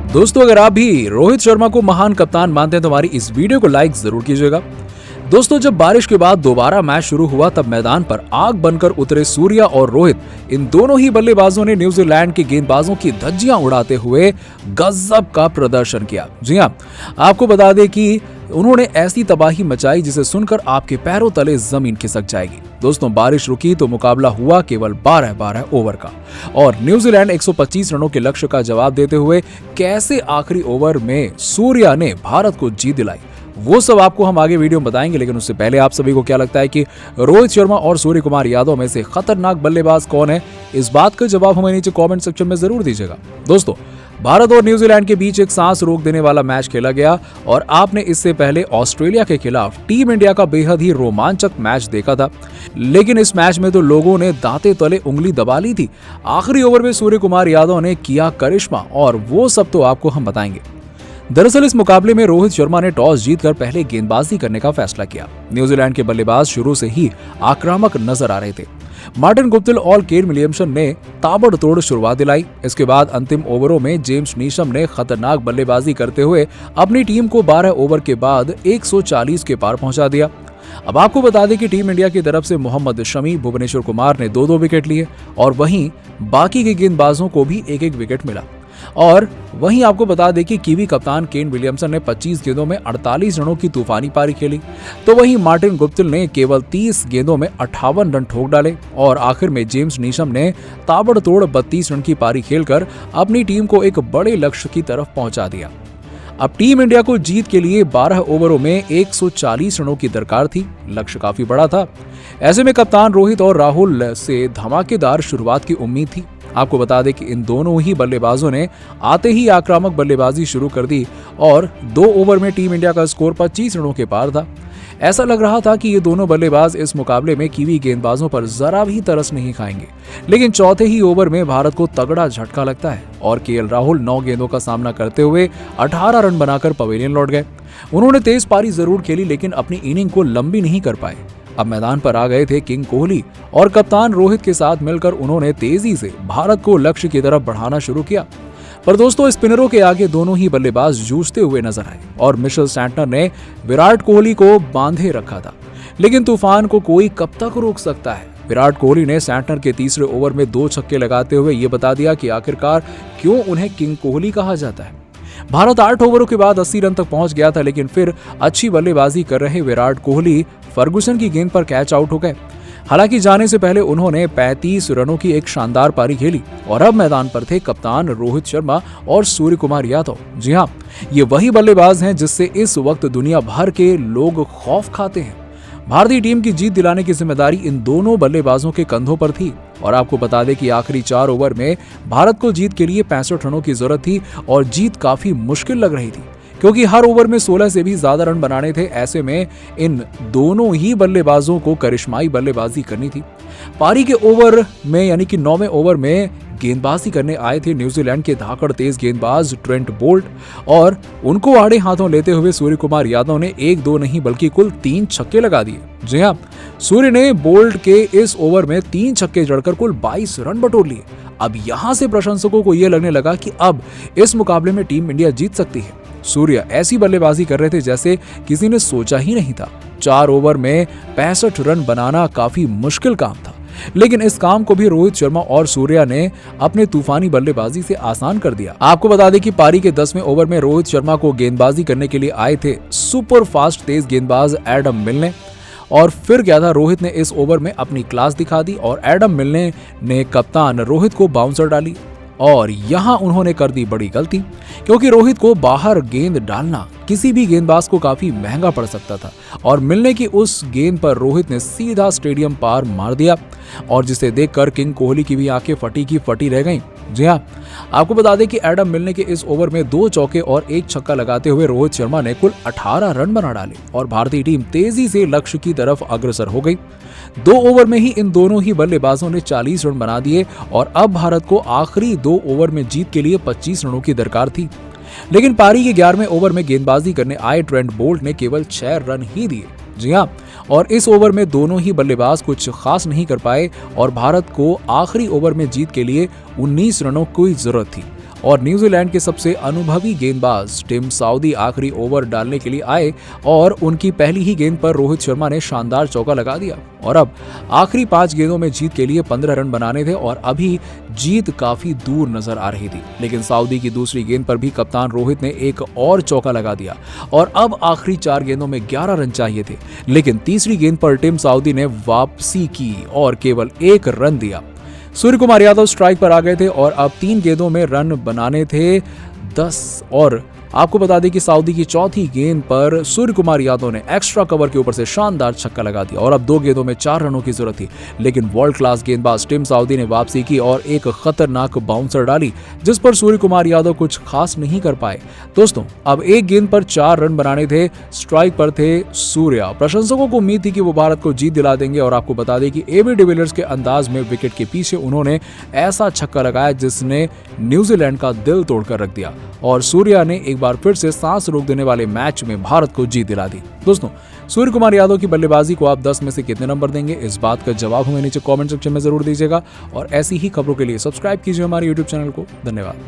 दोस्तों, अगर आप भी रोहित शर्मा को महान कप्तान मानते हैं तो हमारी इस वीडियो को लाइक जरूर कीजिएगा। दोस्तों, जब बारिश के बाद दोबारा मैच शुरू हुआ तब मैदान पर आग बनकर उतरे सूर्या और रोहित। इन दोनों ही बल्लेबाजों ने न्यूजीलैंड के गेंदबाजों की धज्जियां उड़ाते हुए गजब का प्रदर्शन किया। जी हां, आपको बता दें कि उन्होंने ऐसी तबाही मचाई जिसे सुनकर आपके पैरों तले जमीन खिसक जाएगी। दोस्तों, बारिश रुकी तो मुकाबला हुआ केवल 12 ओवर का और न्यूजीलैंड 125 रनों के लक्ष्य का जवाब देते हुए कैसे आखिरी ओवर में सूर्या ने भारत को जीत दिलाई, वो सब आपको हम आगे वीडियो में बताएंगे। लेकिन उससे पहले आप सभी को क्या लगता है कि रोहित शर्मा और सूर्य कुमार यादव में से खतरनाक बल्लेबाज कौन है? इस बात का जवाब हमें नीचे कमेंट सेक्शन में जरूर दीजिएगा। दोस्तों, भारत और न्यूजीलैंड के बीच एक सांस रोक देने वाला मैच खेला गया और आपने इससे पहले ऑस्ट्रेलिया के खिलाफ टीम इंडिया का बेहद ही रोमांचक मैच देखा था। लेकिन इस मैच में तो लोगों ने दांते तले उंगली दबा ली थी। आखिरी ओवर में सूर्य कुमार यादव ने किया करिश्मा और वो सब तो आपको हम बताएंगे। दरअसल इस मुकाबले में रोहित शर्मा ने टॉस जीतकर पहले गेंदबाजी करने का फैसला किया। न्यूजीलैंड के बल्लेबाज शुरू से ही आक्रामक नजर आ रहे थे। मार्टिन गुप्टिल और केन विलियमसन ने ताबड़तोड़ शुरुआत दिलाई। इसके बाद अंतिम ओवरों में जेम्स नीशम ने खतरनाक बल्लेबाजी करते हुए अपनी टीम को 12 ओवर के बाद 140 के पार पहुंचा दिया। अब आपको बता दें कि टीम इंडिया की तरफ से मोहम्मद शमी, भुवनेश्वर कुमार ने 2-2 विकेट लिए और वहीं बाकी के गेंदबाजों को भी 1-1 विकेट मिला। और वहीं आपको बता दें कि कीवी कप्तान केन विलियमसन ने 25 गेंदों में 48 रनों की तूफानी पारी खेली, तो वहीं मार्टिन गुप्टिल ने केवल 30 गेंदों में 58 रन ठोक डाले और आखिर में जेम्स नीशम ने ताबड़तोड़ 32 रन की पारी खेलकर अपनी टीम को एक बड़े लक्ष्य की तरफ पहुंचा दिया। अब टीम इंडिया को जीत के लिए 12 ओवरों में 140 रनों की दरकार थी। लक्ष्य काफी बड़ा था। ऐसे में कप्तान रोहित और राहुल से धमाकेदार शुरुआत की उम्मीद थी। आपको बता दें कि इन दोनों ही बल्लेबाजों ने आते ही आक्रामक बल्लेबाजी शुरू कर दी और 2 ओवर में टीम इंडिया का स्कोर 25 रनों के पार था। ऐसा लग रहा था कि ये दोनों बल्लेबाज इस मुकाबले में कीवी गेंदबाजों पर जरा भी तरस नहीं खाएंगे। लेकिन चौथे ही ओवर में भारत को तगड़ा झटका लगता है और केएल राहुल 9 गेंदों का सामना करते हुए 18 रन बनाकर पवेलियन लौट गए। उन्होंने तेज पारी जरूर खेली लेकिन अपनी इनिंग को लंबी नहीं कर पाए। अब मैदान पर आ गए थे किंग कोहली और कप्तान रोहित के साथ मिलकर उन्होंने तेजी से भारत को लक्ष्य की तरफ बढ़ाना शुरू किया। पर दोस्तों, स्पिनरों के आगे दोनों ही बल्लेबाज जूझते हुए नजर आए और मिशेल सैंटनर ने विराट कोहली को बांधे रखा था। लेकिन तूफान को कोई कब तक रोक सकता है? विराट कोहली ने सैंटनर के तीसरे ओवर में 2 छक्के लगाते हुए ये बता दिया कि आखिरकार क्यों उन्हें किंग कोहली कहा जाता है। भारत 8 ओवरों के बाद 80 रन तक पहुंच गया था, लेकिन फिर अच्छी बल्लेबाजी कर रहे विराट कोहली फर्गुसन की गेंद पर कैच आउट हो गए। हालांकि जाने से पहले उन्होंने 35 रनों की एक शानदार पारी खेली और अब मैदान पर थे कप्तान रोहित शर्मा और सूर्य कुमार यादव। जी हां, ये वही बल्लेबाज हैं जिससे इस वक्त दुनिया भर के लोग खौफ खाते हैं। भारतीय टीम की जीत दिलाने की जिम्मेदारी इन दोनों बल्लेबाजों के कंधों पर थी और आपको बता दें कि आखिरी 4 ओवर में भारत को जीत के लिए 65 रनों की जरूरत थी और जीत काफी मुश्किल लग रही थी क्योंकि हर ओवर में 16 से भी ज्यादा रन बनाने थे। ऐसे में इन दोनों ही बल्लेबाजों को करिश्माई बल्लेबाजी करनी थी। पारी के ओवर में यानी कि 9वें ओवर में गेंदबाजी करने आए थे न्यूजीलैंड के धाकड़ तेज गेंदबाज ट्रेंट बोल्ट और उनको आड़े हाथों लेते हुए सूर्य कुमार यादव ने 1-2 नहीं बल्कि कुल 3 छक्के लगा दिए। जी हां, सूर्य ने बोल्ट के इस ओवर में 3 छक्के जड़कर कुल 22 रन बटोर लिए। अब यहां से प्रशंसकों को यह लगने लगा कि अब इस मुकाबले में टीम इंडिया जीत सकती है। सूर्य ऐसी बल्लेबाजी कर रहे थे जैसे किसी ने सोचा ही नहीं था। 4 ओवर में 65 रन बनाना काफी मुश्किल काम था, लेकिन इस काम को भी रोहित शर्मा और सूर्या ने अपने तूफानी बल्लेबाजी से आसान कर दिया। आपको बता दें कि पारी के 10वें ओवर में रोहित शर्मा को गेंदबाजी करने के लिए आए थे सुपर फास्ट तेज गेंदबाज एडम मिलने और फिर क्या था, रोहित ने इस ओवर में अपनी क्लास दिखा दी और एडम मिलने ने कप्तान रोहित को बाउंसर डाली और यहां उन्होंने कर दी बड़ी गलती क्योंकि रोहित को बाहर गेंद डालना किसी भी गेंदबाज को काफी महंगा पड़ सकता था और मिलने की उस गेंद पर रोहित ने सीधा स्टेडियम पार मार दिया और जिसे देखकर किंग कोहली की भी आंखें फटी की फटी रह गईं। जी हां, आपको बता दें कि एडम मिलने के इस ओवर में 2 चौके और 1 छक्का लगाते हुए रोहित शर्मा ने कुल 18 रन बना डाले और भारतीय टीम तेजी से लक्ष्य की तरफ अग्रसर हो गई। 2 ओवर में ही इन दोनों ही बल्लेबाजों ने 40 रन बना दिए और अब भारत को आखिरी 2 ओवर में जीत के लिए 25 रनों की दरकार थी। लेकिन पारी के 11वें ओवर में गेंदबाजी करने आए ट्रेंट बोल्ट ने केवल 6 रन ही दिए। जी हां, और इस ओवर में दोनों ही बल्लेबाज कुछ खास नहीं कर पाए और भारत को आखिरी ओवर में जीत के लिए 19 रनों की जरूरत थी और न्यूजीलैंड के सबसे अनुभवी गेंदबाज टिम साउदी आखिरी ओवर डालने के लिए आए और उनकी पहली ही गेंद पर रोहित शर्मा ने शानदार चौका लगा दिया और अब आखिरी 5 गेंदों में जीत के लिए 15 रन बनाने थे और अभी जीत काफी दूर नजर आ रही थी। लेकिन सऊदी की दूसरी गेंद पर भी कप्तान रोहित ने एक और चौका लगा दिया और अब आखिरी 4 गेंदों में 11 रन चाहिए थे, लेकिन तीसरी गेंद पर टिम साउदी ने वापसी की और केवल 1 रन दिया। सूर्य कुमार यादव स्ट्राइक पर आ गए थे और अब 3 गेंदों में रन बनाने थे 10 और आपको बता दें कि सऊदी की चौथी गेंद पर सूर्य कुमार यादव ने एक्स्ट्रा कवर के ऊपर से शानदार छक्का लगा दिया और अब 2 गेंदों में 4 रनों की जरूरत थी, लेकिन वर्ल्ड क्लास गेंदबाज टिम साउदी ने वापसी की और एक खतरनाक बाउंसर डाली जिस पर सूर्य कुमार यादव कुछ खास नहीं कर पाए। दोस्तों, अब 1 गेंद पर 4 रन बनाने थे, स्ट्राइक पर थे सूर्या। प्रशंसकों को उम्मीद थी कि वो भारत को जीत दिला देंगे और आपको बता दें कि एबी डिविलियर्स के अंदाज में विकेट के पीछे उन्होंने ऐसा छक्का लगाया जिसने न्यूजीलैंड का दिल तोड़कर रख दिया और सूर्या ने एक बार फिर से सांस रोक देने वाले मैच में भारत को जीत दिला दी। दोस्तों, सूर्य कुमार यादव की बल्लेबाजी को आप 10 में से कितने नंबर देंगे, इस बात का जवाब हमें नीचे कमेंट सेक्शन में जरूर दीजिएगा और ऐसी ही खबरों के लिए सब्सक्राइब कीजिए हमारे YouTube चैनल को। धन्यवाद।